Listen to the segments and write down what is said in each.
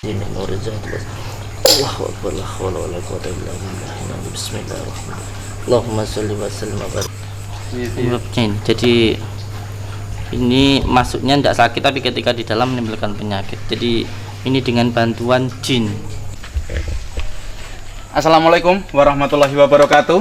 Allahu Akbar, la haula wala quwwata illa billah. Bismillahirrahmanirrahim. Allahumma sholli wa sallim wa barik. Jadi ini masuknya tidak sakit, tapi ketika di dalam menimbulkan penyakit. Jadi ini dengan bantuan jin. Assalamualaikum warahmatullahi wabarakatuh.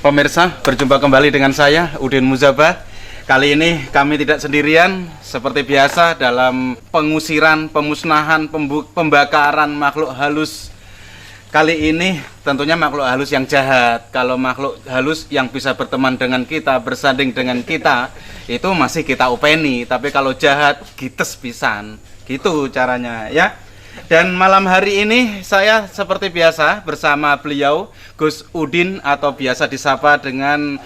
Pemirsa, berjumpa kembali dengan saya Udin Muzabah. Kali ini kami tidak sendirian. Seperti biasa dalam pengusiran, pemusnahan, pembakaran makhluk halus. Kali ini tentunya makhluk halus yang jahat. Kalau makhluk halus yang bisa berteman dengan kita, bersanding dengan kita, itu masih kita openi. Tapi kalau jahat, gites pisan. Gitu caranya ya. Dan malam hari ini saya seperti biasa bersama beliau Gus Udin, atau biasa disapa dengan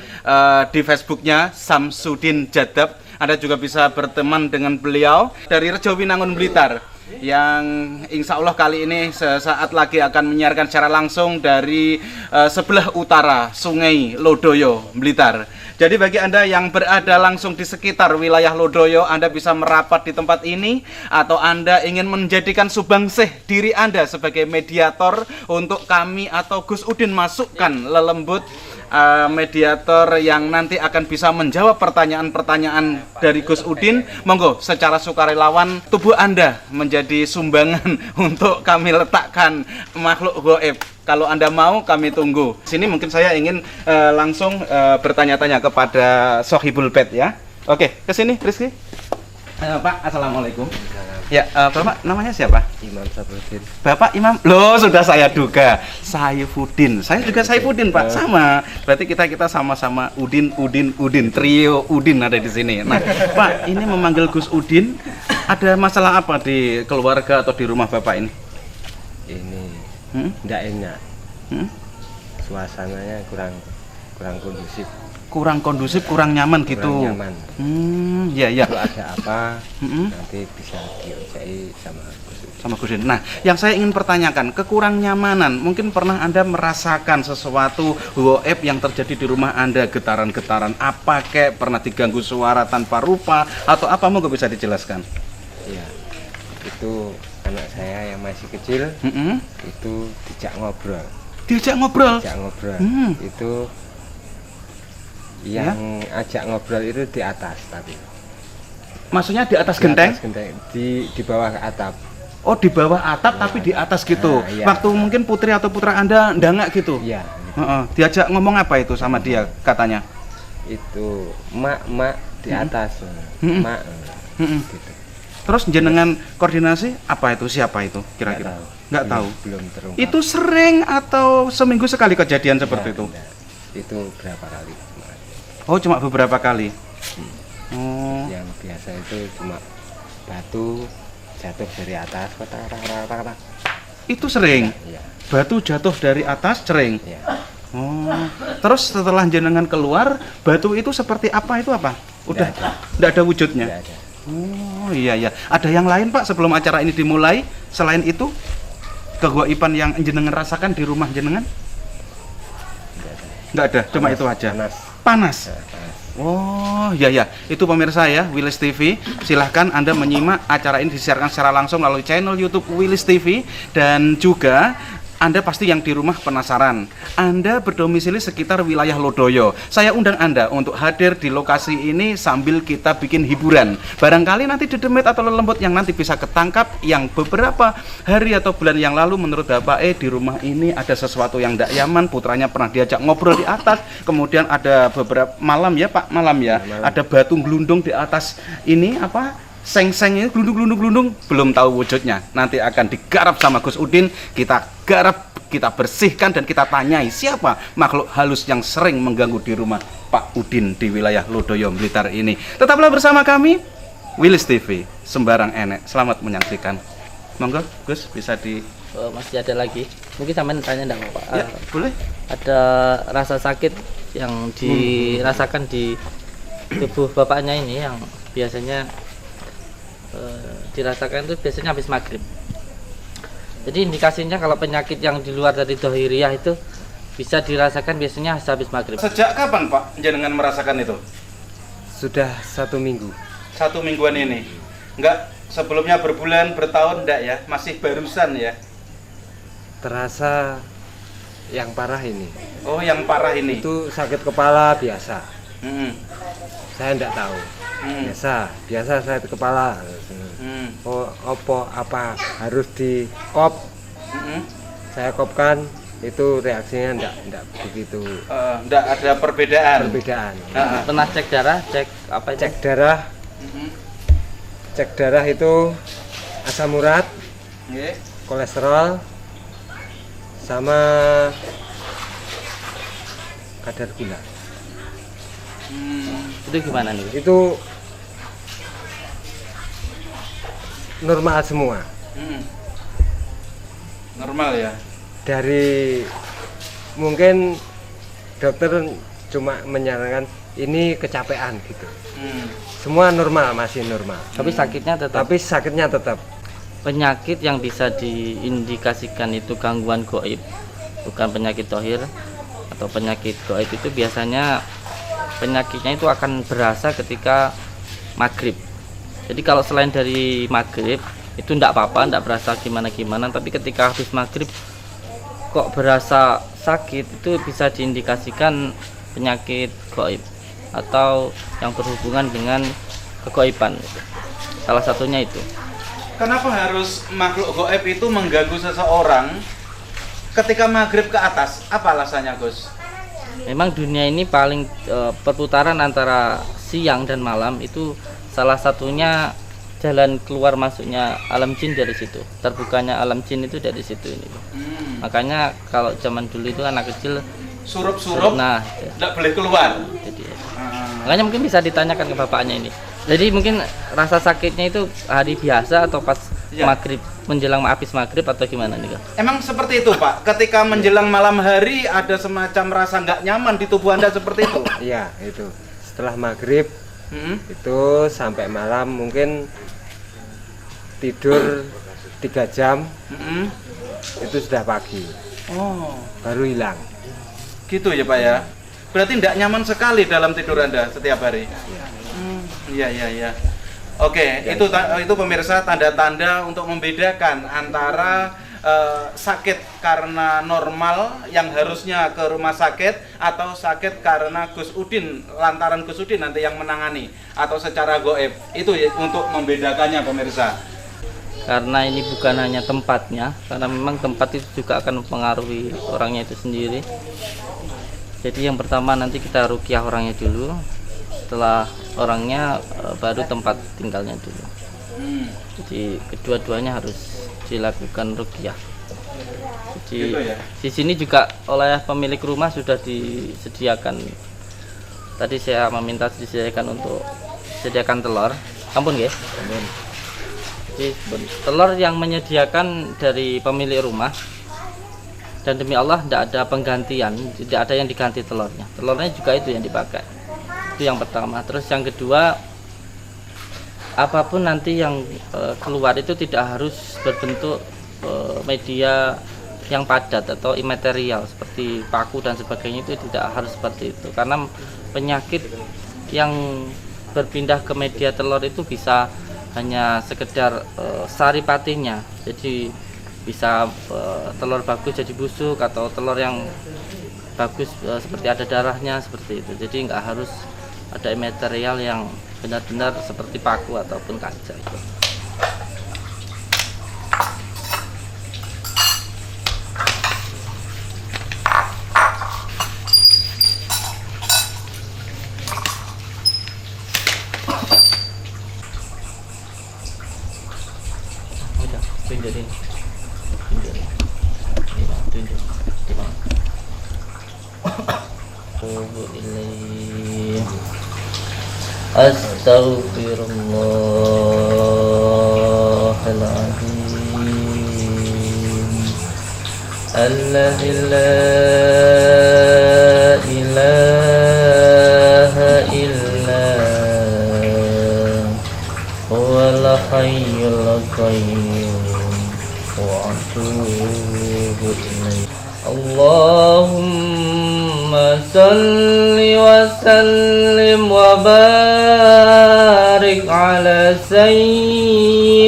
di Facebooknya Samsudin Jadab. Anda juga bisa berteman dengan beliau dari Rejo Winangun Blitar, yang insya Allah kali ini sesaat lagi akan menyiarkan secara langsung dari sebelah utara Sungai Lodoyo, Blitar. Jadi bagi Anda yang berada langsung di sekitar wilayah Lodoyo, Anda bisa merapat di tempat ini, atau Anda ingin menjadikan subangsih diri Anda sebagai mediator untuk kami atau Gus Udin masukkan lelembut, mediator yang nanti akan bisa menjawab pertanyaan-pertanyaan dari Gus Udin. Monggo secara sukarelawan tubuh Anda menjadi sumbangan untuk kami letakkan makhluk gaib. Kalau Anda mau, kami tunggu. Sini mungkin saya ingin langsung bertanya-tanya kepada Sohibul Bait ya. Oke, ke sini Rizky. Pak, Assalamualaikum. Ya, Bapak namanya siapa? Imam Saifuddin. Bapak Imam, loh sudah saya duga, Saifuddin. Saya juga Saifuddin Pak, sama. Berarti kita sama-sama Udin, trio Udin ada di sini. Nah, Pak, ini memanggil Gus Udin, ada masalah apa di keluarga atau di rumah Bapak ini? Ini enggak enak. Suasananya kurang kondusif. Kurang kondusif, kurang nyaman gitu. Kurang nyaman. Ya. Kalau ada apa, nanti bisa diucai sama Gus Udin. Nah, yang saya ingin pertanyakan, kekurang nyamanan, mungkin pernah Anda merasakan sesuatu gaib yang terjadi di rumah Anda, getaran-getaran apa kek, pernah diganggu suara tanpa rupa atau apa, monggo bisa dijelaskan? Iya. Itu anak saya yang masih kecil, itu diajak ngobrol. Diajak ngobrol. Itu yang ajak ngobrol itu di atas, tapi maksudnya di atas genteng? Di bawah atap. Oh, di bawah atap, tapi di atas gitu. Iya. Waktu mungkin putri atau putra Anda ndangak gitu. Iya, gitu. Diajak ngomong apa itu sama dia katanya? Itu mak di atas. Mak. Gitu. Terus jenengan koordinasi apa itu, siapa itu kira-kira? Nggak tahu. Belum terungkap. Itu sering atau seminggu sekali kejadian seperti itu? Enggak. Itu berapa kali? Oh, cuma beberapa kali. Yang biasa itu cuma batu jatuh dari atas, kata. Itu sering. Iya. Batu jatuh dari atas sering. Iya. Terus setelah jenengan keluar, batu itu seperti apa, itu apa? Udah enggak ada wujudnya. Tidak ada. Oh iya. Ada yang lain Pak sebelum acara ini dimulai selain itu? Kegaiban yang jenengan rasakan di rumah jenengan? Enggak ada, cuma itu aja. Panas. Oh iya, itu pemirsa ya, Willis TV. Silahkan Anda menyimak acara ini disiarkan secara langsung melalui channel YouTube Willis TV. Dan juga Anda pasti yang di rumah penasaran, Anda berdomisili sekitar wilayah Lodoyo. Saya undang Anda untuk hadir di lokasi ini sambil kita bikin hiburan. Barangkali nanti dedemit atau lelembut yang nanti bisa ketangkap, yang beberapa hari atau bulan yang lalu menurut Bapak di rumah ini ada sesuatu yang tidak nyaman, putranya pernah diajak ngobrol di atas, kemudian ada beberapa malam ya Pak, ada batu gelundung di atas ini apa? Seng-seng ini gelundung, belum tahu wujudnya. Nanti akan digarap sama Gus Udin, kita garap, kita bersihkan, dan kita tanyai siapa makhluk halus yang sering mengganggu di rumah Pak Udin di wilayah Lodoyo Blitar ini. Tetaplah bersama kami, Willis TV, sembarang enek. Selamat menyaksikan. Monggo Gus, bisa di... Masih ada lagi, mungkin sampean tanya enggak Pak? Ya, boleh. Ada rasa sakit yang dirasakan di tubuh bapaknya ini, yang biasanya dirasakan itu biasanya habis maghrib. Jadi indikasinya kalau penyakit yang di luar dari dohiriyah itu bisa dirasakan biasanya habis maghrib. Sejak kapan Pak jenengan merasakan itu? Sudah 1 minggu. 1 mingguan ini. Enggak Sebelumnya berbulan, bertahun enggak ya? Masih barusan ya? Terasa yang parah ini. Oh, yang parah ini. Itu sakit kepala biasa. Mm-mm. Saya enggak tahu. Biasa sakit kepala. Oh, apa harus di kop? Saya kopkan, itu reaksinya enggak begitu. Enggak ada perbedaan. Pernah cek darah, cek apa? Cek darah. Cek darah itu asam urat, Nggih. kolesterol, sama kadar gula. Itu gimana nih? Itu normal semua. Normal ya. Dari mungkin dokter cuma menyarankan ini kecapean gitu. Semua normal, masih normal. Tapi sakitnya tetap. Tapi sakitnya tetap. Penyakit yang bisa diindikasikan itu gangguan gaib, bukan penyakit tohir atau penyakit gaib, itu biasanya penyakitnya itu akan berasa ketika maghrib. Jadi kalau selain dari maghrib itu enggak apa-apa, enggak berasa gimana-gimana, tapi ketika habis maghrib kok berasa sakit, itu bisa diindikasikan penyakit gaib atau yang berhubungan dengan kegaiban. Salah satunya itu. Kenapa harus makhluk gaib itu mengganggu seseorang ketika maghrib ke atas? Apa alasannya, Gus? Memang dunia ini paling perputaran antara siang dan malam, itu salah satunya jalan keluar masuknya alam jin dari situ. Terbukanya alam jin itu dari situ ini. Makanya kalau zaman dulu itu anak kecil surup-surup, nah, tidak boleh keluar. jadi makanya mungkin bisa ditanyakan ke bapaknya ini. Jadi mungkin rasa sakitnya itu hari biasa atau pas maghrib, menjelang habis maghrib atau gimana nih, Kak? Emang seperti itu, Pak? Ketika menjelang malam hari ada semacam rasa nggak nyaman di tubuh Anda seperti itu? Iya, itu. Setelah maghrib itu sampai malam mungkin tidur 3 jam, itu sudah pagi. Oh, Baru hilang. gitu ya, Pak ya? Berarti tidak nyaman sekali dalam tidur Anda setiap hari? Iya. Oke, itu pemirsa tanda-tanda untuk membedakan antara sakit karena normal yang harusnya ke rumah sakit, atau sakit karena Gus Udin, lantaran Gus Udin nanti yang menangani, atau secara gaib. Itu ya, untuk membedakannya pemirsa. Karena ini bukan hanya tempatnya, karena memang tempat itu juga akan mempengaruhi orangnya itu sendiri. Jadi yang pertama nanti kita ruqyah orangnya dulu, setelah orangnya baru tempat tinggalnya dulu. Jadi kedua-duanya harus dilakukan ruqyah. Jadi Gitu ya? di sini juga oleh pemilik rumah sudah disediakan. Tadi saya meminta disediakan untuk disediakan telur. Ampun ya. Jadi telur yang menyediakan dari pemilik rumah. Dan demi Allah tidak ada penggantian, tidak ada yang diganti telurnya. Telurnya juga itu yang dipakai. Itu yang pertama. Terus yang kedua, apapun nanti yang keluar itu tidak harus berbentuk media yang padat atau imaterial seperti paku dan sebagainya, itu tidak harus seperti itu. Karena penyakit yang berpindah ke media telur itu bisa hanya sekedar saripatinya. Jadi bisa telur bagus jadi busuk, atau telur yang bagus seperti ada darahnya, seperti itu. Jadi nggak harus ada material yang benar-benar seperti paku ataupun kaca itu. Udah, tunjukin. Astaghfirullahaladzim alladzi la ilaha illa huwal hayyul qayyum wa atubu ilaih. Allahumma salli wa sallim wa barik ala sayyidina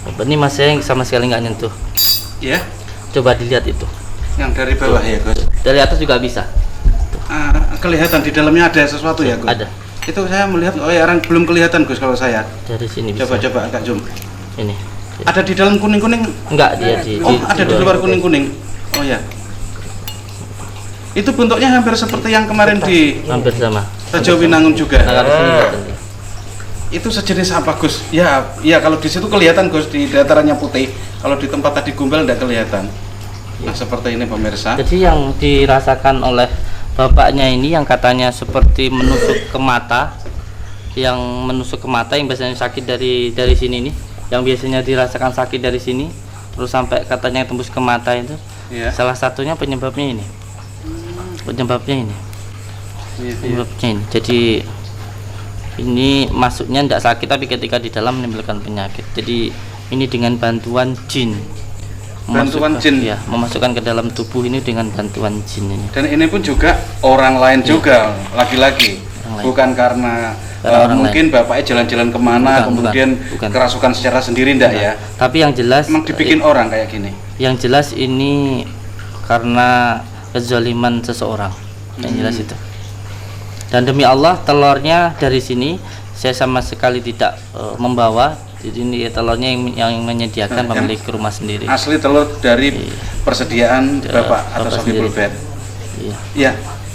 Ini Mas saya sama sekali nggak nyentuh. Ya, Coba dilihat itu. yang dari bawah ya Gus. Dari atas juga bisa. Kelihatan di dalamnya ada sesuatu ya Gus. Ada. Itu saya melihat, oh ya, belum kelihatan Gus kalau saya. Dari sini bisa. Coba agak zoom. Ini. Ada di dalam kuning-kuning? Enggak, dia di Ada di luar kuning-kuning. Oh ya. Itu bentuknya hampir seperti yang kemarin di hampir sama. Raja Winangun juga. Nah, di sini kelihatan. Itu sejenis apa Gus? Ya, kalau di situ kelihatan Gus, di datarannya putih. Kalau di tempat tadi Gombel tidak kelihatan. Nah, seperti ini pemirsa. Jadi yang dirasakan oleh bapaknya ini yang katanya seperti menusuk ke mata, yang biasanya sakit dari sini nih, yang biasanya dirasakan sakit dari sini, terus sampai katanya tembus ke mata itu. Iya. Salah satunya penyebabnya ini. Penyebabnya ini. Jadi ini masuknya tidak sakit, tapi ketika di dalam menimbulkan penyakit. Jadi ini dengan bantuan jin. Jin. Ya, memasukkan ke dalam tubuh ini dengan bantuan jin ini. Dan ini pun juga orang lain juga, lagi-lagi. Orang lain. Bukan karena Orang mungkin bapaknya jalan-jalan kemana, kemudian bukan. kerasukan secara sendiri, enggak ya? Tapi yang jelas Emang dibikin orang kayak gini. Yang jelas ini karena kezaliman seseorang. Yang jelas itu. Dan demi Allah, telurnya dari sini saya sama sekali tidak membawa. Jadi ini telurnya yang menyediakan pemilik rumah sendiri. Asli telur dari persediaan Bapak atau Sohibul Bait. Iya. Ya.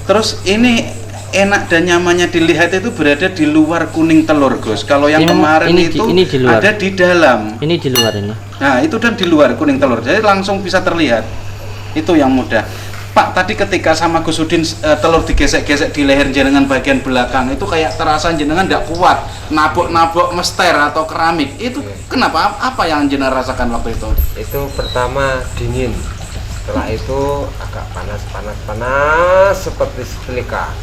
Terus ini enak dan nyamannya dilihat itu berada di luar kuning telur Gus. Kalau yang kemarin itu ini di luar. ada di dalam. Ini di luar ini. Nah, itu dan di luar kuning telur. Jadi langsung bisa terlihat. Itu yang mudah. Pak, tadi ketika sama Gus Udin telur digesek-gesek di leher jenengan bagian belakang itu kayak terasa jenengan tidak kuat, nabok-nabok mester atau keramik. Itu kenapa? Apa yang jenengan rasakan waktu itu? Itu pertama dingin, setelah itu agak panas seperti setrika.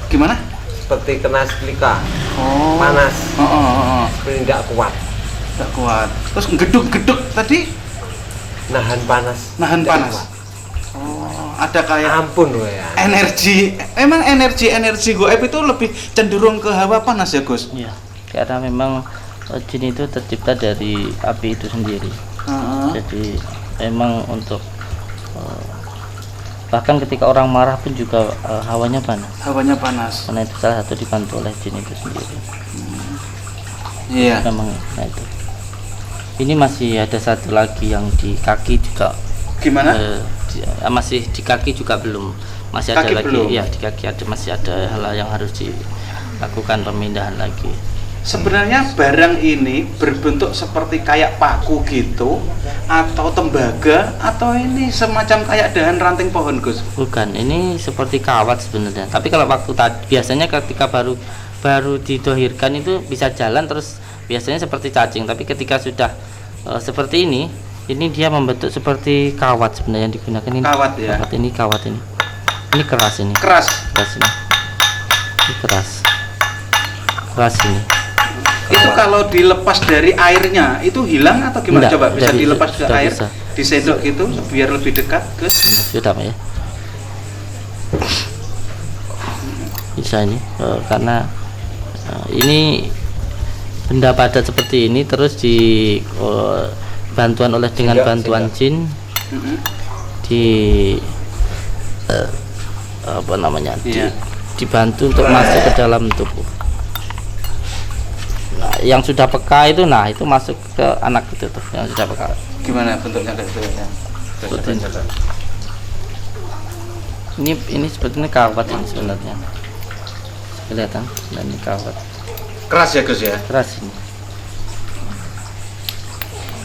Gimana? Seperti kena setrika. Oh. Panas. Seperti tidak kuat. Tidak kuat. Terus geduk-geduk tadi Nahan panas. nahan Tidak panas. kuat. Oh, ada kayak Ampun ya. energi. Emang energi goib itu lebih cenderung ke hawa panas ya, Gus? Iya. Karena memang jin itu tercipta dari api itu sendiri. Jadi memang untuk bahkan ketika orang marah pun juga hawanya panas. Hawanya panas. Karena itu salah satu dibantu oleh jin itu sendiri. Iya. Memang nah itu. Ini masih ada satu lagi yang di kaki juga. Gimana? Masih di kaki juga belum. Masih ada Kaki lagi. belum? Ya, di kaki masih ada hal yang harus dilakukan pemindahan lagi. Sebenarnya barang ini berbentuk seperti kayak paku gitu atau tembaga atau ini semacam kayak dahan ranting pohon, Gus? Bukan, ini seperti kawat sebenarnya. Tapi kalau waktu tadi biasanya ketika baru didohirkan itu bisa jalan terus biasanya seperti cacing. Tapi ketika sudah seperti ini dia membentuk seperti kawat sebenarnya yang digunakan ini. Kawat ya. Kawat ini. Ini keras ini. Keras. Ini. Ini keras. Keras ini. Itu kalau dilepas dari airnya itu hilang atau gimana? Enggak, Coba bisa dilepas ke sudah air, bisa. disendok gitu biar lebih dekat, Gus. Sudah Pak ya. Bisa ini karena ini benda padat seperti ini terus bantuan dengan bantuan jin di apa namanya dibantu untuk masuk ke dalam tubuh. Nah, yang sudah peka itu itu masuk ke anak itu tuh yang sudah peka. Gimana bentuknya kayak gitu ya? Seperti ini. Ini sebetulnya kawat ini sebenarnya. Kelihatan? Dan ini kawat. Keras ya, Gus ya? Keras ini.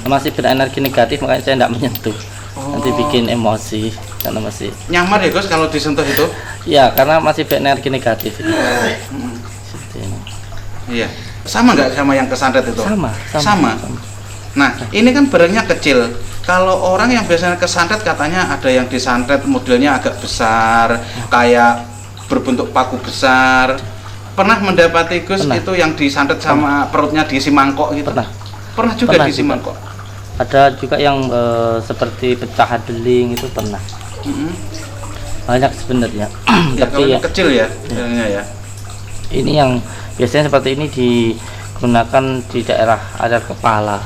Masih berenergi negatif makanya saya tidak menyentuh. Nanti bikin emosi karena masih Nyaman ya, Gus, kalau disentuh itu? ya karena masih berenergi negatif ini. Seperti ini. Iya. Sama nggak sama yang kesantet itu? Sama. Nah, ini kan barangnya kecil. Kalau orang yang biasanya kesantet katanya ada yang disantet modelnya agak besar, kayak berbentuk paku besar. Pernah mendapati, Gus, itu yang disantet sama perutnya diisi mangkok gitu? Pernah juga diisi mangkok? Ada juga yang seperti pecahan beling itu pernah. Banyak sebenarnya. Ya, Tapi kalau kecil ya, ya. Ini yang biasanya seperti ini digunakan di daerah kepala.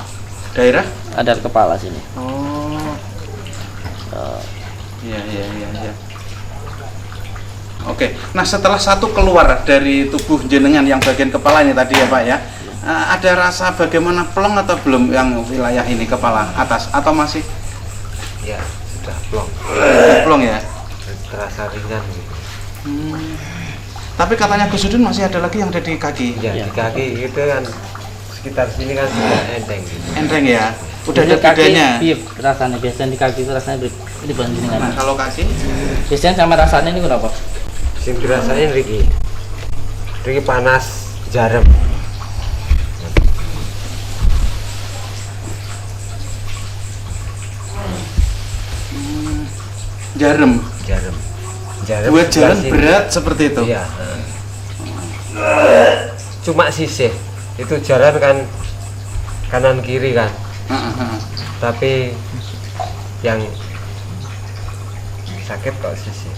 Daerah? Ada kepala sini. Oh. Iya, iya, iya, iya. Oke, nah setelah satu keluar dari tubuh jenengan yang bagian kepala ini tadi ya Pak ya, ada rasa bagaimana plong atau belum yang wilayah ini kepala atas atau masih? Ya, sudah plong. Plong ya. Terasa ringan gitu. Tapi katanya Gus Udin masih ada lagi yang ada di kaki. Ya, Ya. di kaki itu kan sekitar sini kan sudah enteng gitu. Enteng ya. Udah ada Di kaki, bedanya. iya, rasanya biasanya di kaki itu rasanya dibanding Nah, dengan. kalau kaki? Biasanya sama rasanya ini kenapa? Sing dirasain Riki panas jarum. Jarum. Jarum. Buat jalan sebelah sini. berat seperti itu. Iya. Cuma sisih. Itu jalan kan kanan kiri kan. Tapi yang sakit kok sisih.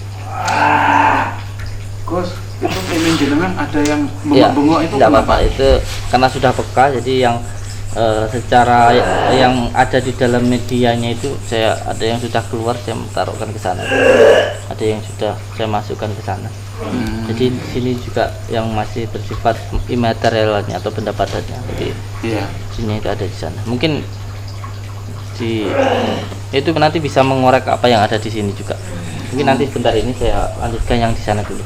Gus, itu pingin jenengan ada yang Ya, bengok-bengok itu tidak kenapa? apa-apa. Itu karena sudah peka, jadi yang secara yang ada di dalam medianya itu saya ada yang sudah keluar, saya taruhkan ke sana. Ada yang sudah saya masukkan ke sana. Jadi di sini juga yang masih bersifat imaterialnya atau benda padatnya. Jadi Iya. sini itu ada di sana. Mungkin di itu nanti bisa mengorek apa yang ada di sini juga. Mungkin nanti sebentar ini saya lanjutkan yang di sana dulu.